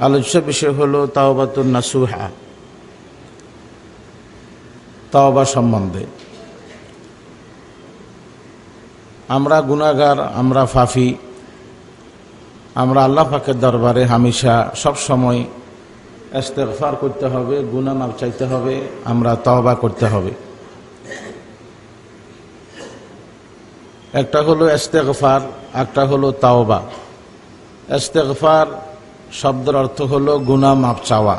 আলোচ্য বিষয় হলো তাওবাতুন নাসুহা, তাওবা সম্বন্ধে। আমরা গুনাহগার, আমরা ফাফি, আমরা আল্লাহ পাকের দরবারে হামেশা সব সময় ইস্তেগফার করতে হবে, গুনাহ মাফ চাইতে হবে, আমরা তাওবা করতে হবে। একটা হলো ইস্তেগফার, একটা হলো তাওবা। ইস্তেগফার শব্দের অর্থ হলো গুনাহ মাফ চাওয়া।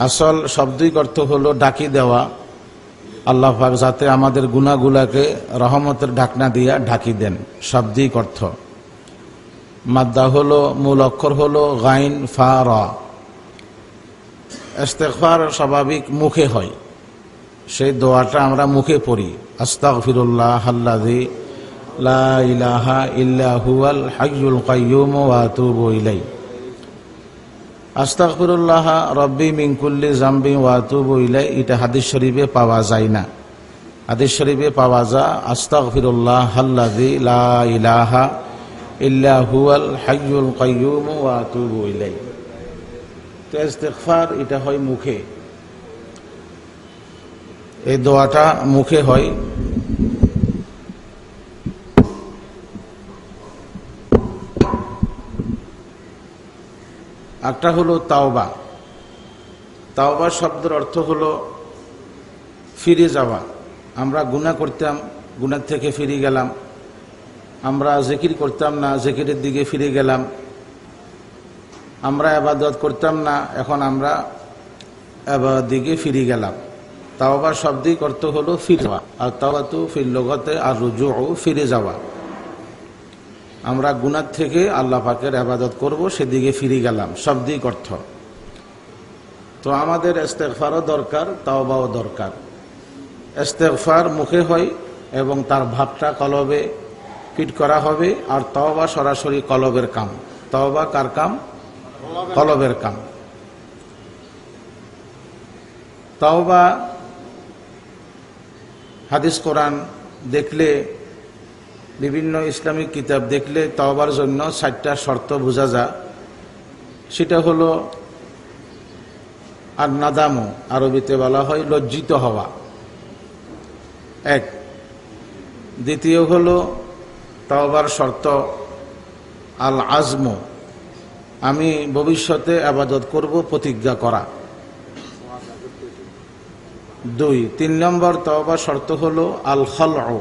আসল শব্দিক অর্থ হলো ডাকি দেওয়া, আল্লাহ পাক যাতে আমাদের গুনাহগুলাকে রহমতের ঢাকনা দিয়া ঢাকি দেন, শাব্দিক অর্থ। মাদ্দা হলো, মূল অক্ষর হলো গাইন ফা রা। ইস্তেগফার স্বাভাবিক মুখে হয়, সেই দোয়াটা আমরা মুখে পড়ি, আস্তাগফিরুল্লাহ আল্লাযী লা ইলাহা ইল্লা হুয়াল হাইয়ুল কাইয়্যুম ওয়া আতুবু ইলাইহি। আস্তাগফিরুল্লাহ রব্বি মিন কুল্লি যামবি ওয়া আতুবু ইলাইহি, এটা হাদিস শরীফে পাওয়া যায় না। হাদিস শরীফে পাওয়া যায় আস্তাগফিরুল্লাহ আল্লাযী লা ইলাহা ইল্লা হুয়াল হাইয়ুল কাইয়্যুম ওয়া আতুবু ইলাইহি। তো ইস্তেগফার এটা হয় মুখে, এই দোয়াটা মুখে হয়। একটা হলো তাওবা। তাওবা শব্দের অর্থ হলো ফিরে যাওয়া। আমরা গুনাহ করতাম, গুনাহ থেকে ফিরে গেলাম। আমরা জিকির করতাম না, জিকিরের দিকে ফিরে গেলাম। আমরা ইবাদত করতাম না, এখন আমরা ইবাদতের দিকে ফিরে গেলাম। তাওবা শব্দিক অর্থ হলো ফিরে যাওয়া, আর তাওবাতু ফিল লুগাতে আর রুজুউ ফিরে যাওয়া। আমরা গুনাহ থেকে আল্লাহ পাকের ইবাদত করব, সেদিকে ফিরে গেলাম, শাব্দিক অর্থ। তো আমাদের ইস্তেগফারও দরকার, তাওবাও দরকার। ইস্তেগফার মুখে হয় এবং তার ভাবটা কলবে ফিট করা হবে, আর তাওবা সরাসরি কলবের কাম। তাওবা কার কাম? কলবের কাম। তাওবা হাদিস কোরআন দেখলে, বিভিন্ন ইসলামিক কিতাব দেখলে তাওবার জন্য ৬০টা শর্ত বোঝা যায়। সেটা হলো আর নাদামু, আরবিতে বলা হয় লজ্জিত হওয়া, এক। দ্বিতীয় হলো তাওবার শর্ত আল আজমু, আমি ভবিষ্যতে ইবাদত করব, প্রতিজ্ঞা করা, দুই। ৩ নম্বর তাওবার শর্ত হলো আল খালউ,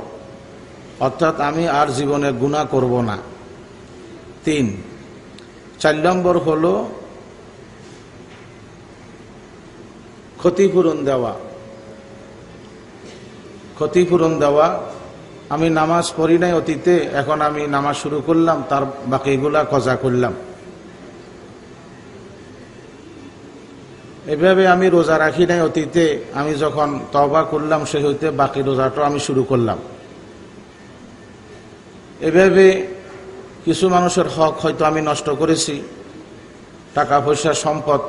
অর্থাৎ আমি আর জীবনে গুনাহ করব না, ৩। ৪ নম্বর হলো ক্ষতিপূরণ দেওয়া। ক্ষতিপূরণ দেওয়া, আমি নামাজ পড়ি নাই অতীতে, এখন আমি নামাজ শুরু করলাম, তার বাকিগুলা কজা করলাম। এভাবে আমি রোজা রাখি নাই অতীতে, আমি যখন তওবা করলাম সে হইতে বাকি রোজাটা আমি শুরু করলাম। এভাবে কিছু মানুষের হক হয়তো আমি নষ্ট করেছি, টাকা পয়সা সম্পদ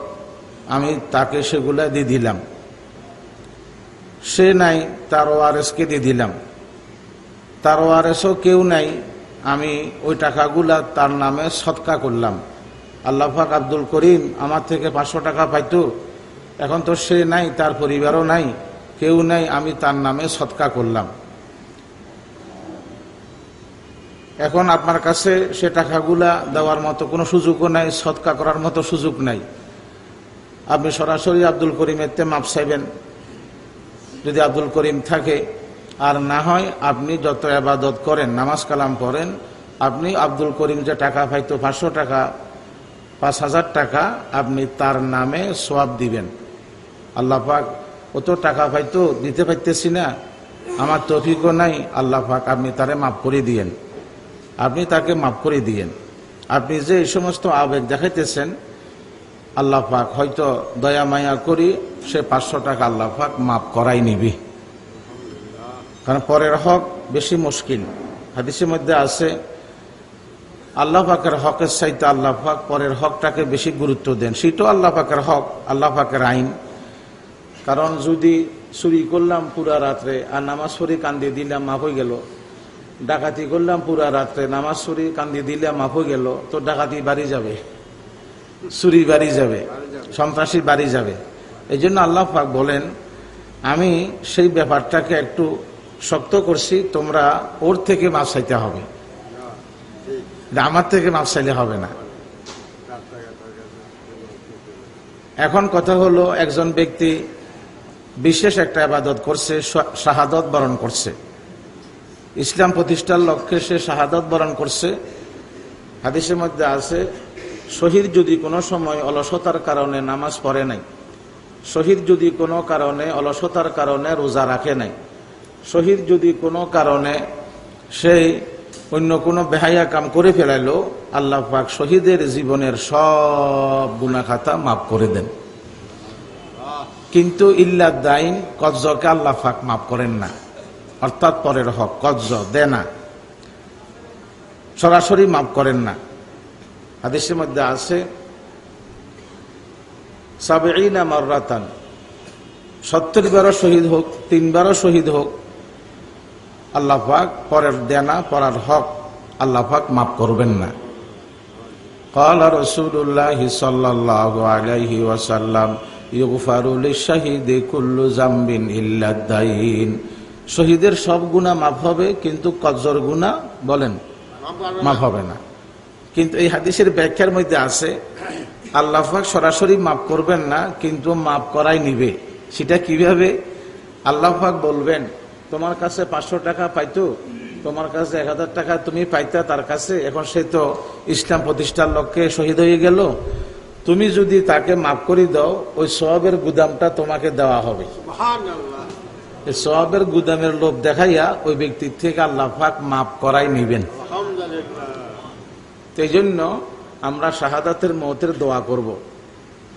আমি তাকে সেগুলা দিয়ে দিলাম, সে নাই তার ওয়ারেসকে দিয়ে দিলাম, তার ওয়ারেসও কেউ নাই, আমি ওই টাকাগুলা তার নামে সদকা করলাম। আল্লাহ পাক আব্দুল করিম আমার থেকে ৫০০ টাকা পাইতো, এখন তো সে নাই, তার পরিবারও নাই, কেউ নাই, আমি তার নামে সদকা করলাম। এখন আপনার কাছে সে টাকাগুলা দেওয়ার মতো কোনো সুযোগও নাই, সদকা করার মতো সুযোগ নাই। আপনি সরাসরি আব্দুল করিমের তে মাপ চাইবেন যদি আব্দুল করিম থাকে, আর না হয় আপনি যত ইবাদত করেন, নামাজ কালাম পড়েন, আপনি আব্দুল করিম যে টাকা পাইতো ৫০০ টাকা, ৫,০০০ টাকা, আপনি তার নামে সওয়াব দিবেন। আল্লাহ পাক ও তো টাকা পাইতো, দিতে পারতেছি না, আমার তৌফিকও নাই, আল্লাহ পাক আপনি তারে মাফ করে দিয়েন, আপনি তাকে মাফ করে দিয়েন। আপনি যে এই সমস্ত আবেগ দেখাইতেছেন, আল্লাহ পাক হয়তো দয়া মায়া করি সে ৫০০ টাকা আল্লাহ পাক মাফ করাই নিবি, কারণ পরের হক বেশি মুশকিল। হাদিসের মধ্যে আছে আল্লাহ পাকের হকের চাইতে আল্লাহ পাক পরের হকটাকে বেশি গুরুত্ব দেন। সেটাও আল্লাহ পাকের হক, আল্লাহ পাকের আইন। কারণ যদি চুরি করলাম পুরা রাত্রে আর নামাজ পড়ে কান্দি দিলাম, মাফ হয়ে গেল। ডাকাতি করলাম পুরা রাত্রে, নামাজ পড়ে কান্দি দিলাম, মাফ হয়ে গেল, তো ডাকাতি বাড়ি যাবে। চুরি বাড়ি যাবে, সন্ত্রাসী বাড়ি যাবে। এই জন্য আল্লাহ পাক বলেন, আমি সেই ব্যাপারটাকে একটু শক্ত করছি, তোমরা ওর থেকে মাপ চাইতে হবে, আমার থেকে মাপ চাইলে হবে না। এখন কথা হলো, একজন ব্যক্তি বিশেষ একটা ইবাদত করছে, শাহাদত বরণ করছে, ইসলাম প্রতিষ্ঠার লক্ষ্যে সে শাহাদত বরণ করছে। হাদিসের মধ্যে আছে, শহীদ যদি কোনো সময় অলসতার কারণে নামাজ পড়ে নাই, শহীদ যদি কোনো কারণে অলসতার কারণে রোজা রাখে নাই, শহীদ যদি কোনো কারণে সেই অন্য কোনো বেহায়া কাম করে ফেলাইলো, আল্লাহ পাক শহীদের জীবনের সব গুনাহ খাতা মাফ করে দেন। কিন্তু ইল্লা দাইন, কজ্জকে আল্লাহ পাক মাফ করেন না, অর্থাৎ পরের হক কজ্জ দেনা সরাসরি মাফ করেন না। হাদিসের মধ্যে আছে, ৭০ মাররাতান, ৭০ বারও শহীদ হোক, ৩ বারও শহীদ হোক, আল্লাহ পাক পরের দেনা পরার হক আল্লাহ পাক মাফ করবেন না। ক্বালা রাসূলুল্লাহ সাল্লাল্লাহু আলাইহি ওয়াসাল্লাম, ইগফারু লিশ-শাহীদি কুল্লু যামবিন ইল্লা দাইন। শহীদের সব গুনাহ মাফ হবে, কিন্তু কজ্জর গুনাহ বলেন মাফ হবে না। কিন্তু এই হাদিসের ব্যাখ্যার মধ্যে আছে, আল্লাহ পাক সরাসরি মাফ করবেন না, কিন্তু মাফ করাই নিবে। সেটা কিভাবে? আল্লাহ পাক বলবেন, তোমার কাছে 500 টাকা পাইতো, তোমার কাছে 1000 টাকা তুমি পাইতা তার কাছে, এখন সে তো ইসলাম প্রতিষ্ঠার লক্ষ্যে শহীদ হয়ে গেল, তুমি যদি তাকে মাফ করে দাও, ওই সওয়াবের গুদামটা তোমাকে দেওয়া হবে। এই সওয়াবের গুদামের লোভ দেখাইয়া ওই ব্যক্তির থেকে আল্লাহ পাক মাফ করাই নিবেন। এই জন্য আমরা শাহাদাতের মওতের দোয়া করব।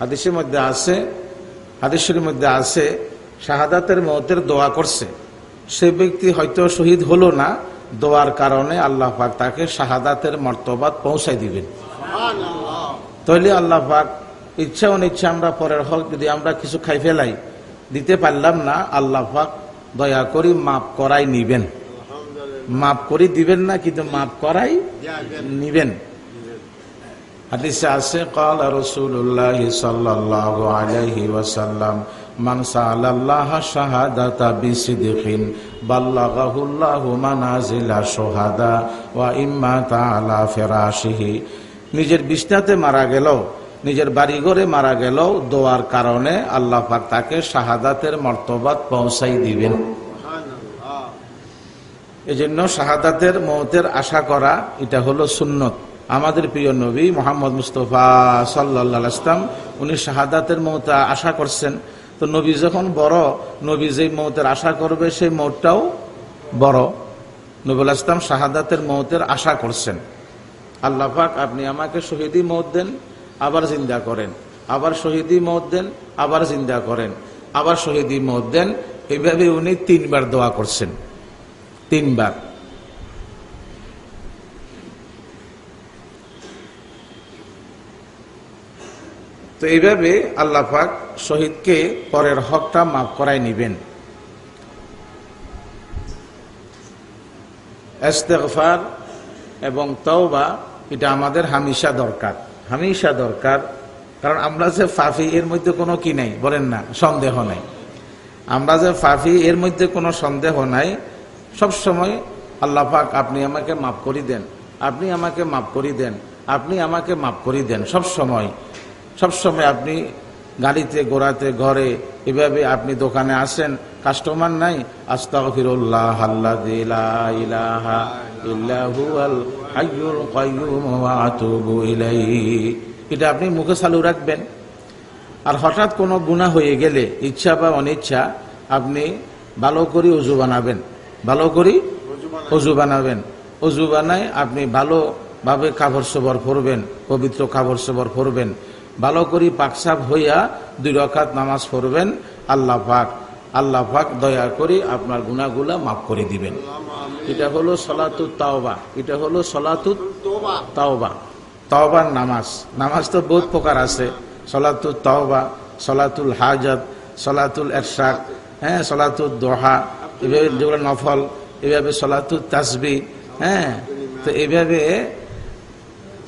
হাদিসের মধ্যে আছে শাহাদাতের মওতের দোয়া করছে, সে ব্যক্তি হয়তো শহীদ হলো না, দোয়ার কারণে আল্লাহ পাক তাকে শাহাদাতের মর্তবাত পৌঁছাই দিবেন। তাহলে আল্লাহ পাক ইচ্ছা অনিচ্ছা আমরা পরের হক যদি আমরা কিছু খাই ফেলাই, দিতে পারলাম না, আল্লাহ পাক দয়া করি মাফ করাই নিবেন। মাফ করি দিবেন না, কিন্তু মাফ করাই নিবেন। হাদিসে আছে, ক্বালা রাসূলুল্লাহ সাল্লাল্লাহু আলাইহি ওয়াসাল্লাম, মান সাআলাল্লাহ শাহাদাতা বিসিদকিন বাল্লাগাহুল্লাহু মানাজিলা শুহাদা ওয়া ইম্মা তাআলা ফিরাশিহি। নিজের বিছনাতে মারা গেল, নিজের বাড়িঘরে মারা গেল, দোয়ার কারণে আল্লাহ পাক তাকে শাহাদাতের মর্তবাত পৌঁছাই দিবেন। এজন্য শাহাদাতের মওতের আশা করা, এটা হলো সুন্নত। আমাদের প্রিয় নবী মুহাম্মদ মুস্তাফা সাল্লাল্লাহু আলাইহি ওয়াসাল্লাম, উনি শাহাদাতের মওত আশা করছেন। তো নবী যখন বড়, নবী যেই মওতের আশা করবে সেই মওতটাও বড়। নবী আলাইহিস সালাম শাহাদাতের মওতের আশা করছেন। আল্লাহ পাক আপনি আমাকে শহীদি মওত দেন, আবার জিন্দা করেন, আবার শহীদি মওত দেন, আবার জিন্দা করেন, আবার শহীদি মওত দেন। এইভাবে উনি 3 বার দোয়া করছেন, 3 বার। তো এইভাবে আল্লাহ পাক শহীদকে পরের হকটা মাফ করাই নিবেন। ইস্তেগফার এবং তওবা, এটা আমাদের হামেশা দরকার, হামেশা দরকার। কারণ আমরা যে পাপী, এর মধ্যে কোনো কি নাই, বলেন না, সন্দেহ নাই। আমরা যে পাপী, এর মধ্যে কোনো সন্দেহ নাই। সব সময় আল্লাহ পাক আপনি আমাকে মাফ করে দেন, আপনি আমাকে মাফ করে দেন, আপনি আমাকে মাফ করে দেন। সবসময় আপনি গাড়িতে, গোড়াতে, ঘরে, এভাবে আপনি দোকানে আসেন, কাস্টমার নাই, আস্তাগফিরুল্লাহ আল্লাযী লা ইলাহা ইল্লা হুয়াল হাইয়ুল কাইয়্যুম ওয়া আতুবু ইলাইহি, এটা আপনি মুখে চালু রাখবেন। আর হঠাৎ কোনো গুনাহ হয়ে গেলে, ইচ্ছা বা অনিচ্ছা, আপনি ভালো করে ওযু বানাবেন, ভালো করে ওযু বানাবেন। ওযু বানায় আপনি ভালোভাবে কাপড় চোপড় পরবেন, পবিত্র কাপড় চোপড় পরবেন, ভালো করে পাকসাপ হইয়া 2 রাকাত নামাজ পড়বেন। আল্লাহ পাক দয়া করে আপনার গুনাহগুলা মাফ করে দিবেন। এটা হলো সলাতুত তাওবা, এটা হলো সলাতুত তাওবা। তাওবার নামাজ তো বহুত প্রকার আছে, সলাতুত তাওবা, সলাতুল হাজাত, সলাতুল ইরশাদ, সলাতুল দোহা, এভাবে যেগুলো নফল, এভাবে সলাতুল তাসবিহ। তো এইভাবে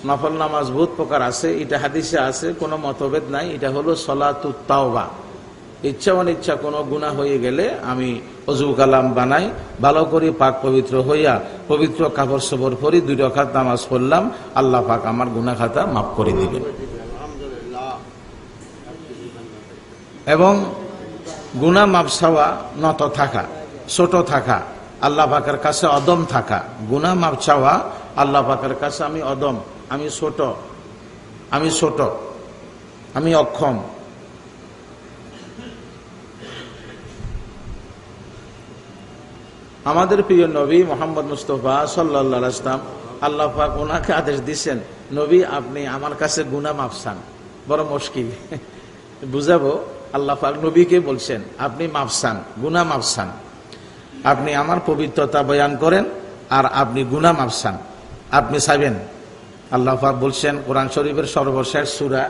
নফল নামাজ বহুত প্রকার আছে, এটা হাদিসে আছে, কোনো মতভেদ নাই। এটা হলো সলাতুত তাওবা। ইচ্ছা অনিচ্ছা কোনো গুনাহ হয়ে গেলে আমি অজু কালাম বানাই, ভালো করে পাক পবিত্র হইয়া পবিত্র কাপড় সবর পরি 2 রাকাত নামাজ পড়লাম, আল্লাহ পাক আমার গুনাহ খাতা মাফ করে দিবেন। এবং গুনাহ মাফ চাওয়া, নত থাকা, ছোট থাকা, আল্লাহ পাকের কাছে অদম থাকা। গুনাহ মাফ চাওয়া, আল্লাহ পাকের কাছে আমি অদম, আমি ছোট, আমি অক্ষম। আমাদের প্রিয় নবী মুহাম্মদ মুস্তাফা সাল্লাল্লাহু আলাইহি ওয়াসাল্লাম, আল্লাহ পাক ওনাকে আদেশ দিয়েছেন, নবী আপনি আমার কাছে গুনাহ মাফ চান। বড় মুশকিল বুঝাবো। আল্লাহ পাক নবীকে বলছেন আপনি মাফ চান, গুনাহ মাফ চান, আপনি আমার পবিত্রতা বয়ান করেন আর আপনি গুনাহ মাফ চান, আপনি চাইবেন। আল্লাহ পাক বলছেন কোরআন শরীফের সর্বশেষ সূরা,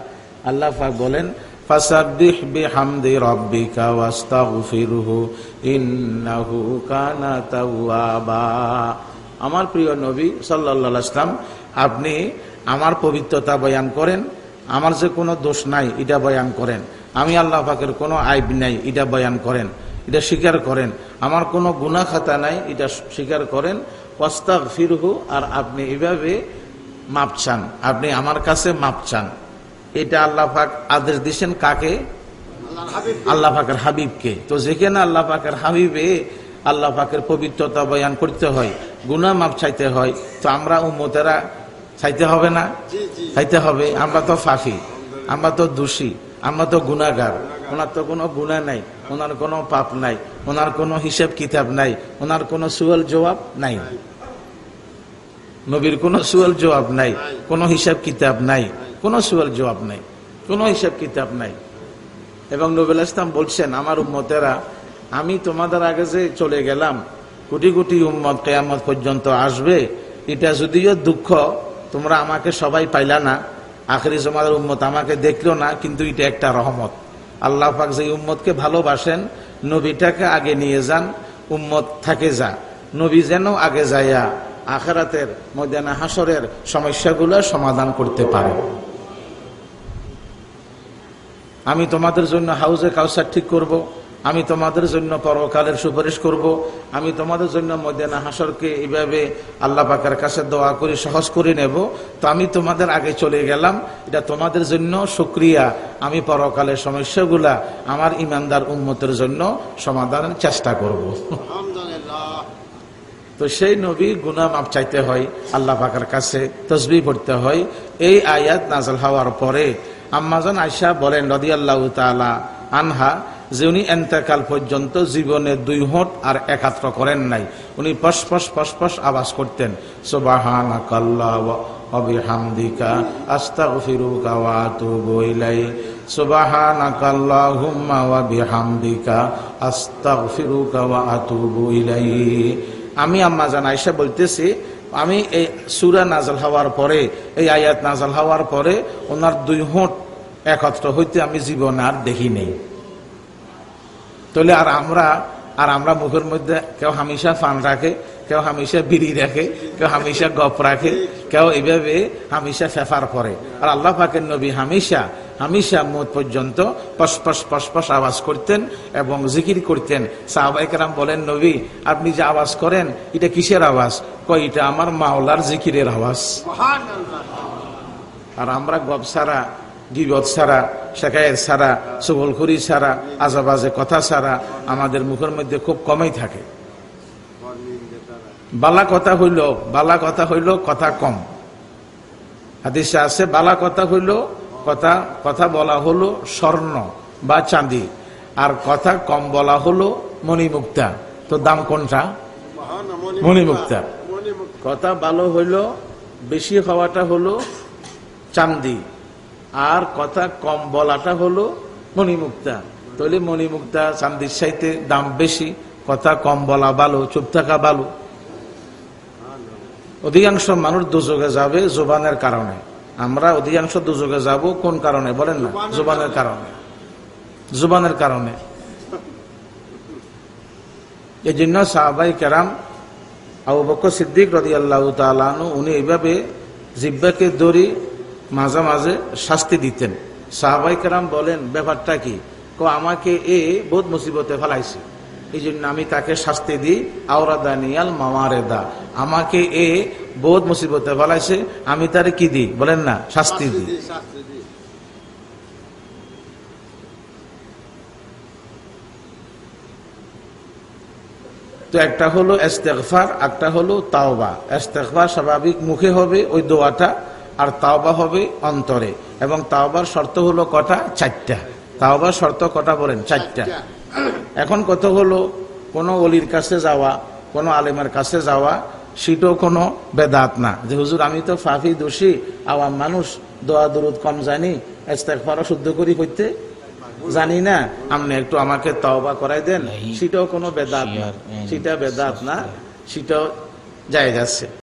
আল্লাহ পাক বলেন ফাসাব্বিহ বিহামদি রাব্বিকা ওয়াস্তাগফিরহু ইন্নাহু কানা তাওয়াবা। আমার প্রিয় নবী সাল্লাল্লাহু আলাইহি ওয়াসাল্লাম, আপনি আমার পবিত্রতা বয়ান করেন, আমার যে কোনো দোষ নাই এটা বয়ান করেন, আমি আল্লাহ পাকের কোনো আইব নাই এটা বয়ান করেন, এটা স্বীকার করেন, আমার কোনো গুনাহ খাতা নাই এটা স্বীকার করেন, ওয়াস্তাগফিরহু, আর আপনি এভাবে মাপ চান, আপনি আমার কাছে মাপ চান। এটা আল্লাহ পাক আদেশ দিয়েছেন কাকে? আল্লাহ পাকের হাবিবকে। তো যেখানে আল্লাহ পাকের হাবিবে আল্লাহ পাকের পবিত্রতা বয়ান করতে হয়, গুনাহ মাপ চাইতে হয়, তো আমরা উম্মতেরা চাইতে হবে না? চাইতে হবে। আমরা তো ফাঁকি, আমরা তো দোষী, আমরা তো গুনাহগার। ওনার তো কোনো গুনাহ নাই, ওনার কোনো পাপ নাই, ওনার কোনো হিসাব কিতাব নাই, ওনার কোনো সুয়াল জবাব নাই, নবীর কোনো সুয়াল জবাব নাই, কোনো হিসাব কিতাব নাই, কোনো সুয়াল জবাব নাই, কোনো হিসাব কিতাব নাই। এবং নবী আলাইহিস সালাম বলছেন আমার উম্মতেরা, আমি তোমাদের আগে যে চলে গেলাম, কোটি কোটি উম্মত কিয়ামত পর্যন্ত আসবে, এটা যদিও দুঃখ, তোমরা আমাকে সবাই পাইলা না, আখিরি জামানের উম্মত আমাকে দেখলো না, কিন্তু এটা একটা রহমত। আল্লাহ পাক যে উম্মতকে ভালোবাসেন, নবীটাকে আগে নিয়ে যান, উম্মত থাকে যা, নবী যেন আগে যাইয়া আখিরাতের ময়দানে হাসরের সমস্যাগুলো সমাধান করতে পারে। আমি তোমাদের জন্য হাউজে কাউসার ঠিক করব, আমি তোমাদের জন্য পরকালের সুপারিশ করব, আমি তোমাদের জন্য ময়দানে হাসরকে এইভাবে আল্লাহ পাকের কাছে দোয়া করে সহজ করে নেব। তো আমি তোমাদের আগে চলে গেলাম, এটা তোমাদের জন্য শুকরিয়া, আমি পরকালের সমস্যাগুলা আমার ইমানদার উম্মতের জন্য সমাধানের চেষ্টা করব। তো সেই নবী গুনাহ মাফ চাইতে হয় আল্লাহ পাকের কাছে, তাসবিহ পড়তে হয়। এই আয়াত নাযিল হওয়ার পরে আম্মাজান আয়েশা বলেন রাদিয়াল্লাহু তাআলা আনহা, যে উনি ইন্তেকাল পর্যন্ত জীবনে 2 হোঁট আর একাত্র করেন নাই, উনি পশপশ পশপশ আওয়াজ করতেন, সুবহানাকাল্লাহি ওয়া বিহামদিকা আস্তাগফিরুকা ওয়া আতুবু ইলাইক, সুবহানাকাল্লাহুম্মা ওয়া বিহামদিকা আস্তাগফিরুকা ওয়া আতুবু ইলাইক। আমি আম্মাজান আয়েশা বলতেছি, আমি এই সূরা নাযিল হওয়ার পরে, এই আয়াত নাযিল হওয়ার পরে ওনার 2 হোঁট একত্র হইতে আমি জীবনে আর দেখি নেই। তাহলে আর আমরা মুখের মধ্যে কেউ হামেশা পান রাখে, কেউ হামেশা বিড়ি রাখে, কেউ হামেশা গপ রাখে, কেউ এইভাবে হামেশা ফেফার করে। আর আল্লাহ পাকের নবী হামেশা মত পর্যন্ত পশপশ পশপশ আওয়াজ করতেন এবং জিকির করতেন। সাহাবায়ে কেরাম বলেন, নবী আপনি যে আওয়াজ করেন এটা কিসের আওয়াজ? কয় এটা আমার মাওলার জিকিরের আওয়াজ। আর আমরা গপ ছাড়া, গীবত ছাড়া, শেখায়েত ছাড়া, চুগলখুরি ছাড়া, আজেবাজে কথা ছাড়া আমাদের মুখের মধ্যে খুব কমই থাকে। বালা কথা হইল কথা কম। হাদিসে আছে বালা কথা হইল কথা বলা হলো স্বর্ণ বা চাঁদি, আর কথা কম বলা হলো মণিমুক্তা। তো দাম কোনটা? মণিমুক্তা। কথা ভালো হইল, বেশি হওয়াটা হলো চাঁদি, আর কথা কম বলাটা হলো মণিমুক্তা। তাহলে মণিমুক্তা চাঁদির চাইতে দাম বেশি, কথা কম বলা ভালো, চুপ থাকা ভালো। অধিকাংশ মানুষ দুযোগে যাবে জবানের কারণে। আমরা অধিকাংশ দুযোগে যাব কোন কারণে বলেন না? জবানের কারণে। এই জন্য সাহাবায়ে কেরাম, আবু বকর সিদ্দিক রাদিয়াল্লাহু তাআলা আনহু, উনি এইভাবে জিহ্বাকে দড়ি মাঝে মাঝে শাস্তি দিতেন। সাহাবাই কেরাম বলেন ব্যাপারটা কি? আমাকে বহুত মুসিবতে ফেলাইছে, এই জন্য আমি তাকে শাস্তি দিই। আওরাদানিয়াল মাওয়ারেদা, আমাকে বহুত মুসিবতে ফেলাইছে, আমি তারে কি দিই বলেন না, শাস্তি দিই। তো একটা হলো ইস্তেগফার, একটা হলো তাওবা। ইস্তেগফার স্বাভাবিক মুখে হবে ওই দোয়াটা, আর তাওবা হবে অন্তরে। এবং তাওবার শর্ত হলো কটা? 4টা। তাওবার শর্ত কটা বলেন? 4টা। এখন কত হলো, কোনো ওলির কাছে যাওয়া, কোনো আলেমের কাছে যাওয়া, সেটাও কোনো বেদাত না যে হুজুর আমি তো ফাফি দোষী, আওয়াম মানুষ, দোয়া দরুদ কম জানি, ইস্তেগফারও শুদ্ধ করি পড়তে জানি না, আপনি একটু আমাকে তওবা করাই দেন, সেটাও কোনো বেদাত না, সেটা বেদাত না, সেটাও জায়েজ আছে।